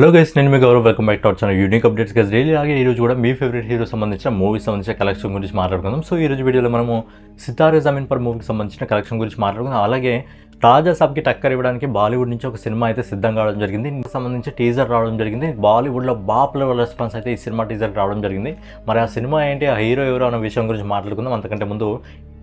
Hello guys, నేను మీ Gaurav. Welcome back to our channel unique updates guys. Daily లాగే ఈ రోజు కూడా మీ ఫేవరెట్ హీరో సంబంధించిన మూవీస్ సంబంధించిన కలెక్షన్ గురించి మాట్లాడుకుందాం. సో ఈ రోజు వీడియోలో మనము సితారే జమీన్ పర్ మూవీకి సంబంధించిన కలెక్షన్ గురించి మాట్లాడుకుందాం. అలాగే రాజా సాబ్కి టక్కర్ ఇవ్వడానికి బాలీవుడ్ నుంచి ఒక సినిమా అయితే సిద్ధం కావడం జరిగింది. ఇందుకు సంబంధించి టీజర్ రావడం జరిగింది. బాలీవుడ్లో బాప్ లెవెల్ రెస్పాన్స్ అయితే ఈ సినిమా టీజర్ రావడం జరిగింది. మరి ఆ సినిమా ఏంటి, ఆ హీరో ఎవరు అన్న విషయం గురించి మాట్లాడుకుందాం. అంతకంటే ముందు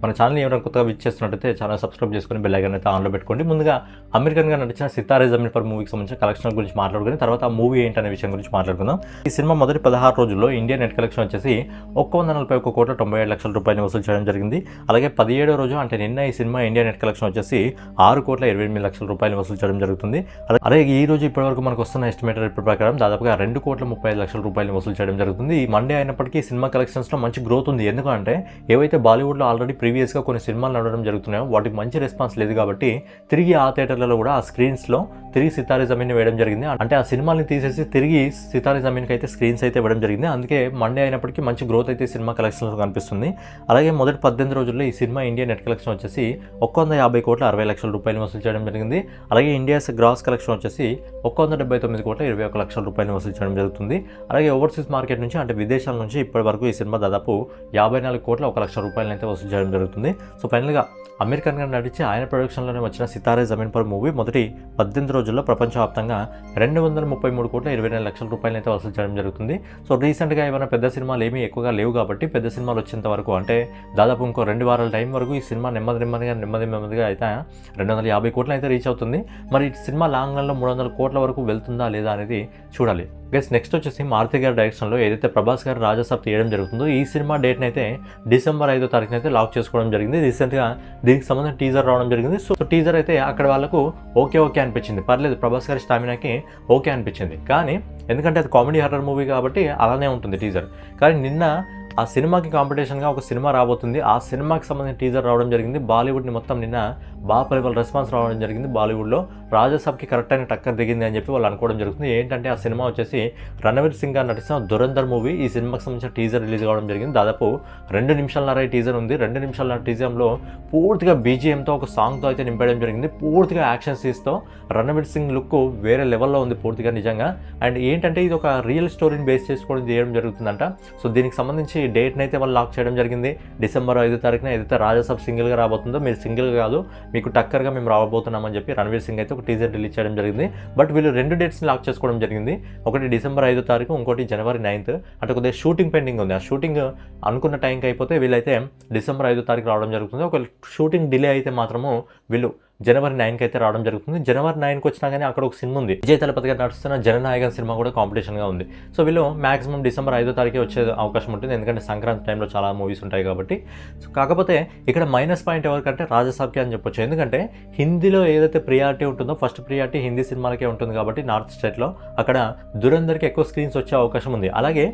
మన ఛానల్ ఎవరైనా కొత్తగా విచ్ చేస్తున్నట్టయితే ఛానల్ సబ్స్క్రైబ్ చేసుకుని బెల్ ఐకాన్ అయితే ఆన్లో పెట్టుకోండి. ముందుగా అమెరికన్గా నటించిన సితారే జమీన్ పర్ మూవీకి సంబంధించిన కలెక్షన్ గురించి మాట్లాడుకుని తర్వాత ఆ మూవీ ఏంటనే విషయం గురించి మాట్లాడుకుందాం. ఈ సినిమా మొదటి 16 రోజుల్లో ఇండియా నెట్ కలెక్షన్ వచ్చేసి 141,97,00,000 రూపాయలు వసూలు చేయడం జరిగింది. అలాగే 17వ రోజు అంటే నిన్న ఈ సినిమా ఇండియా నెట్ కలెక్షన్ వచ్చేసి 6,28,00,000 రూపాయలు వసూలు చేయడం జరుగుతుంది. అలాగే ఈ రోజు ఇప్పటివరకు మనకు వస్తున్న ఎస్టిమేటెడ్ రిపోర్ట్ ప్రకారం దాదాపుగా 2,35,00,000 రూపాయలు వసూలు చేయడం జరుగుతుంది. ఈ మండే అయినప్పటికీ సినిమా కలెక్షన్స్లో మంచి గ్రోత్ ఉంది. ఎందుకంటే ఏవైతే బాలీవుడ్లో ఆల్రెడీ ప్రీవియస్గా కొన్ని సినిమాలు నడవడం జరుగుతున్నాయో వాటికి మంచి రెస్పాన్స్ లేదు కాబట్టి తిరిగి ఆ థియేటర్లలో కూడా ఆ స్క్రీన్స్లో తిరిగి సితారే జమీన్ వేయడం జరిగింది. అంటే ఆ సినిమాని తీసేసి తిరిగి సితారే జమీన్కి అయితే స్క్రీన్స్ అయితే ఇవ్వడం జరిగింది. అందుకే మండే అయినప్పటికీ మంచి గ్రోత్ అయితే సినిమా కలెక్షన్లో కనిపిస్తుంది. అలాగే మొదటి 18 రోజుల్లో ఈ సినిమా ఇండియా నెట్ కలెక్షన్ వచ్చేసి 150,60,00,000 రూపాయలు వసూలు చేయడం జరిగింది. అలాగే ఇండియాస్ గ్రాస్ కలెక్షన్ వచ్చేసి 179,21,00,000 రూపాయలు వసూలు చేయడం జరుగుతుంది. అలాగే ఓవర్సీస్ మార్కెట్ నుంచి అంటే విదేశాల నుంచి ఇప్పటి వరకు ఈ సినిమా దాదాపు 54,01,00,000 రూపాయలు అయితే వసూలు చేయడం జరుగుతుంది. సో ఫైనల్గా అమెరికన్గా నడిచి ఆయన ప్రొడక్షన్లోనే వచ్చిన సితారే జమీన్ పర్ మూవీ మొదటి 18 రోజుల్లో ప్రపంచవ్యాప్తంగా 233,29,00,000 రూపాయలు అయితే వసూలు చేయడం జరుగుతుంది. సో రీసెంట్గా ఏమైనా పెద్ద సినిమాలు ఏమీ ఎక్కువగా లేవు కాబట్టి పెద్ద సినిమాలు వచ్చేంత వరకు అంటే దాదాపు ఇంకో 2 వారాల టైం వరకు ఈ సినిమా నెమ్మదిగా అయితే 250 కోట్లు అయితే రీచ్ అవుతుంది. మరి ఈ సినిమా లాంగ్ రన్లో 300 కోట్ల వరకు వెళ్తుందా లేదా అనేది చూడాలి. గైస్ నెక్స్ట్ వచ్చేసి మారుతి గారి డైరెక్షన్లో ఏదైతే ప్రభాస్ గారు రాజా సాబ్ తీయడం జరుగుతుందో ఈ సినిమా డేట్ని అయితే డిసెంబర్ 5వ తారీఖున అయితే లాక్ చేసుకోవడం జరిగింది. రీసెంట్గా దీనికి సంబంధించిన టీజర్ రావడం జరిగింది. సో టీజర్ అయితే అక్కడ వాళ్ళకు ఓకే అనిపించింది, పర్లేదు ప్రభాస్ గారి స్టామినాకి ఓకే అనిపించింది. కానీ ఎందుకంటే అది కామెడీ హర్రర్ మూవీ కాబట్టి అలానే ఉంటుంది టీజర్. కానీ నిన్న ఆ సినిమాకి కాంపిటీషన్గా ఒక సినిమా రాబోతుంది. ఆ సినిమాకి సంబంధించిన టీజర్ రావడం జరిగింది. బాలీవుడ్ని మొత్తం నిన్న బాప్ లెవెల్ రెస్పాన్స్ రావడం జరిగింది. బాలీవుడ్లో రాజా సాబ్కి కరెక్ట్ అయిన టక్కర్ దిగింది అని చెప్పి వాళ్ళు అనుకోవడం జరుగుతుంది. ఏంటంటే ఆ సినిమా వచ్చేసి రణవీర్ సింగ్ గారు నటిస్తున్న దురంధర్ మూవీ. ఈ సినిమాకి సంబంధించిన టీజర్ రిలీజ్ కావడం జరిగింది. దాదాపు 2 నిమిషాలన్నర టీజర్ ఉంది. 2 నిమిషాల టీజర్లో పూర్తిగా బీజిఎంతో ఒక సాంగ్తో అయితే నింపేయడం జరిగింది. పూర్తిగా యాక్షన్ సీన్స్తో రణవీర్ సింగ్ లుక్ వేరే లెవెల్లో ఉంది పూర్తిగా నిజంగా. అండ్ ఏంటంటే ఇది ఒక రియల్ స్టోరీని బేస్ చేసుకొని చేయడం జరుగుతుందంట. సో దీనికి సంబంధించి డేట్ని అయితే వాళ్ళు లాక్ చేయడం జరిగింది. డిసెంబర్ 5వ తారీఖున ఏదైతే రాజా సాబ్ సింగిల్గా రాబోతుందో మీరు సింగిల్ కాదు మీకు టక్కర్గా మేము రాబోతున్నామని చెప్పి రణవీర్ సింగ్ అయితే ఒక టీజర్ రిలీజ్ చేయడం జరిగింది. బట్ వీళ్ళు 2 డేట్స్ని లాక్ చేసుకోవడం జరిగింది. ఒకటి డిసెంబర్ 5వ తారీఖు, ఇంకోటి జనవరి 9th. అంటే కొద్దిగా షూటింగ్ పెండింగ్ ఉంది. ఆ షూటింగ్ అనుకున్న టైంకి అయిపోతే వీళ్ళైతే డిసెంబర్ 5వ తారీఖు రావడం జరుగుతుంది. ఒకవేళ షూటింగ్ డిలే అయితే మాత్రము వీళ్ళు జనవరి 9కి అయితే రావడం జరుగుతుంది. జనవరి 9కి వచ్చినా కానీ అక్కడ ఒక సినిమా ఉంది, విజయ్ తలపతి గారు నడుస్తున్న జననాయకన్ సినిమా కూడా కాంపిటీషన్గా ఉంది. సో వీళ్ళు మాక్సిమం డిసెంబర్ 5వ తారీఖే వచ్చే అవకాశం ఉంటుంది, ఎందుకంటే సంక్రాంతి టైంలో చాలా మూవీస్ ఉంటాయి కాబట్టి. సో కాకపోతే ఇక్కడ మైనస్ పాయింట్ ఎవరికంటే రాజా సాబ్కి అని చెప్పొచ్చు. ఎందుకంటే హిందీలో ఏదైతే ప్రియారిటీ ఉంటుందో ఫస్ట్ ప్రియారిటీ హిందీ సినిమాలకే ఉంటుంది కాబట్టి నార్త్ స్టేట్లో అక్కడ దురంధర్కి ఎక్కువ స్క్రీన్స్ వచ్చే అవకాశం ఉంది. అలాగే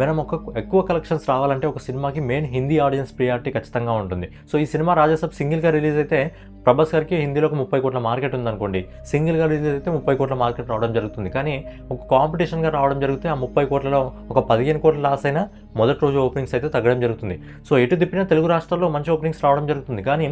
మనం ఎక్కువ కలెక్షన్స్ రావాలంటే ఒక సినిమాకి మెయిన్ హిందీ ఆడియన్స్ ప్రియారిటీ ఖచ్చితంగా ఉంటుంది. సో ఈ సినిమా రాజా సాబ్ సింగిల్గా రిలీజ్ అయితే ప్రభాస్ గారికి హిందీలో ఒక 30 కోట్ల మార్కెట్ ఉందనుకోండి, సింగిల్గా రిలీజ్ అయితే 30 కోట్ల మార్కెట్ రావడం జరుగుతుంది. కానీ ఒక కాంపిటీషన్గా రావడం జరిగితే ఆ 30 కోట్లలో ఒక 15 కోట్ల లాస్ అయినా మొదటి రోజు ఓపెనింగ్స్ అయితే తగ్గడం జరుగుతుంది. సో ఎటు తిప్పినా తెలుగు రాష్ట్రాల్లో మంచి ఓపెనింగ్స్ రావడం జరుగుతుంది. కానీ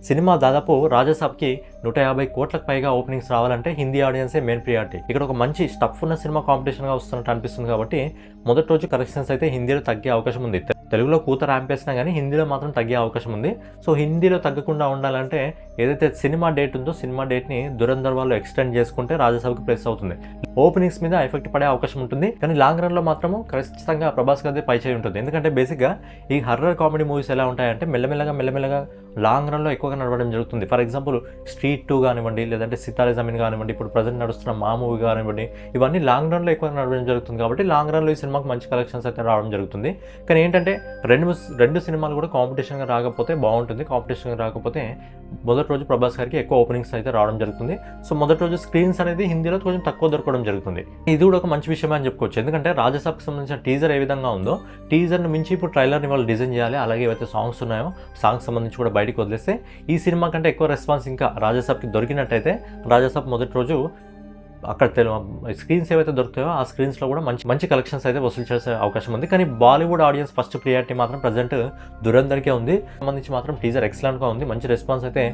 సినిమా దాదాపు రాజా సాబ్కి 150 కోట్లకు పైగా ఓపెనింగ్స్ రావాలంటే హిందీ ఆడియన్సే మెయిన్ ప్రియారిటీ. ఇక్కడ ఒక మంచి స్టఫ్ ఉన్న సినిమా కాంపిటీషన్గా వస్తున్నట్టు అనిపిస్తుంది కాబట్టి మొదటి రోజు కలెక్షన్స్ అయితే హిందీలో తగ్గే అవకాశం ఉంది. తెలుగులో కూత ర్యాంపేసినా కానీ హిందీలో మాత్రం తగ్గే అవకాశం ఉంది. సో హిందీలో తగ్గకుండా ఉండాలంటే ఏదైతే సినిమా డేట్ ఉందో సినిమా డేట్ని దురంధర్ వాళ్ళు ఎక్స్టెండ్ చేసుకుంటే రాజా సాబ్కి ప్లస్ అవుతుంది. ఓపెనింగ్స్ మీద ఎఫెక్ట్ పడే అవకాశం ఉంటుంది. కానీ లాంగ్ రన్లో మాత్రము ఖచ్చితంగా ప్రభాస్ గారి పై చేయి ఉంటుంది. ఎందుకంటే బేసిక్గా ఈ హర్రర్ కామెడీ మూవీస్ ఎలా ఉంటాయంటే మెల్లమెల్లగా లాంగ్ రన్లో ఎక్కువగా నడవడం జరుగుతుంది. ఫర్ ఎగ్జాంపుల్ స్ట్రీట్ 2 కానివ్వండి, లేదంటే సితారే జమీన్ కానివ్వండి, ఇప్పుడు ప్రజెంట్ నడుస్తున్న మా మూవీ కానివ్వండి, ఇవన్నీ లాంగ్ రన్లో ఎక్కువగా నడవడం జరుగుతుంది. కాబట్టి లాంగ్ రన్లో ఈ సినిమాకి మంచి కలెక్షన్స్ అయితే రావడం జరుగుతుంది. కానీ ఏంటంటే రెండు సినిమాలు కూడా కాంపిటీషన్గా రాకపోతే బాగుంటుంది. కాంపిటీషన్గా రాకపోతే మొదటి రోజు ప్రభాస్ గారికి ఎక్కువ ఓపెనింగ్స్ అయితే రావడం జరుగుతుంది. సో మొదటి రోజు స్క్రీన్స్ అనేది హిందీలో కొంచెం తక్కువ దొరకడం జరుగుతుంది. ఇది కూడా ఒక మంచి విషయమే అని చెప్పుకోవచ్చు. ఎందుకంటే రాజా సాబ్కి సంబంధించిన టీజర్ ఏ విధంగా ఉందో టీజర్ని మించి ఇప్పుడు ట్రైలర్ని వాళ్ళు డిజైన్ చేయాలి. అలాగే ఏవైతే సాంగ్స్ ఉన్నాయో సాంగ్స్ సంబంధించి కూడా బయటకు వదిలేస్తే ఈ సినిమా కంటే ఎక్కువ రెస్పాన్స్ ఇంకా రాజా సాబ్కి దొరికినట్టయితే రాజా సాబ్ మొదటి రోజు అక్కడ స్క్రీన్స్ ఏవైతే దొరుకుతాయో ఆ స్క్రీన్స్లో కూడా మంచి కలెక్షన్స్ అయితే వసూలు చేసే అవకాశం ఉంది. కానీ బాలీవుడ్ ఆడియన్స్ ఫస్ట్ ప్రియారిటీ మాత్రం ప్రజెంట్ దురందర్కే ఉంది. సంబంధించి మాత్రం టీజర్ ఎక్సలెంట్గా ఉంది, మంచి రెస్పాన్స్ అయితే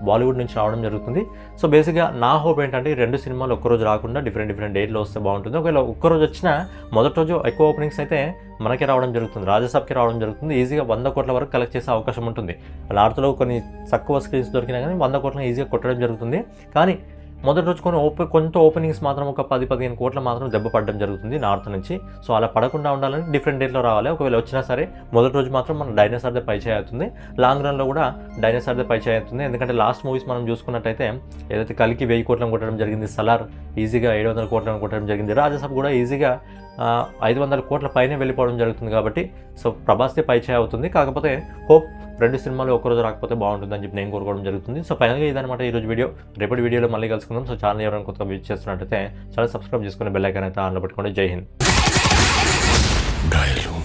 బాలీవుడ్ నుంచి రావడం జరుగుతుంది. సో బేసిక్గా నా హోప్ ఏంటంటే ఈ 2 సినిమాలు ఒక్కరోజు రాకుండా డిఫరెంట్ డేట్లో వస్తే బాగుంటుంది. ఒకవేళ ఒక్కరోజు వచ్చినా మొదటి రోజు ఎక్కువ ఓపెనింగ్స్ అయితే మనకే రావడం జరుగుతుంది, రాజాసాబ్కి రావడం జరుగుతుంది. ఈజీగా 100 కోట్ల వరకు కలెక్ట్ చేసే అవకాశం ఉంటుంది. నార్త్లో కొన్ని తక్కువ స్క్రీన్స్ దొరికినా కానీ 100 కోట్లను ఈజీగా కొట్టడం జరుగుతుంది. కానీ మొదటి రోజు కొంత ఓపెనింగ్స్ మాత్రం ఒక 10-15 కోట్ల మాత్రం దెబ్బ పడడం జరుగుతుంది నార్త్ నుంచి. సో అలా పడకుండా ఉండాలని డిఫరెంట్ డేట్లో రావాలి. ఒకవేళ వచ్చినా సరే మొదటి రోజు మాత్రం మన డైనోసార్దే పై చేయి అవుతుంది, లాంగ్ రన్లో కూడా డైనోసార్దే పై చేయి అవుతుంది. ఎందుకంటే లాస్ట్ మూవీస్ మనం చూసుకున్నట్టయితే ఏదైతే కలికి 1000 కోట్లను కొట్టడం జరిగింది, సలార్ ఈజీగా 700 కోట్లను కొట్టడం జరిగింది, రాజాసాబ్ కూడా ఈజీగా 500 కోట్ల పైనే వెళ్ళిపోవడం జరుగుతుంది. కాబట్టి సో ప్రభాస్దే పై చేయి అవుతుంది. కాకపోతే హోప్ 2 సినిమాలు ఒక్కరోజు రాకపోతే బాగుంటుందని చెప్పి నేను కోరుకోవడం జరుగుతుంది. సో ఫైనల్గా ఇదనమాట ఈరోజు వీడియో. రేపటి వీడియోలో మళ్ళీ కలుసుకుందాం. సో ఛానల్ ఎవరైనా కొత్తగా విజిట్ చేస్తున్నట్టయితే ఛానల్ సబ్స్క్రైబ్ చేసుకుని బెల్ ఐకాన్ అయితే ఆన్లో పెట్టుకోండి. జై హింద్. घायल हूं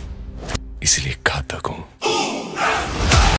इसलिए घातक हूं.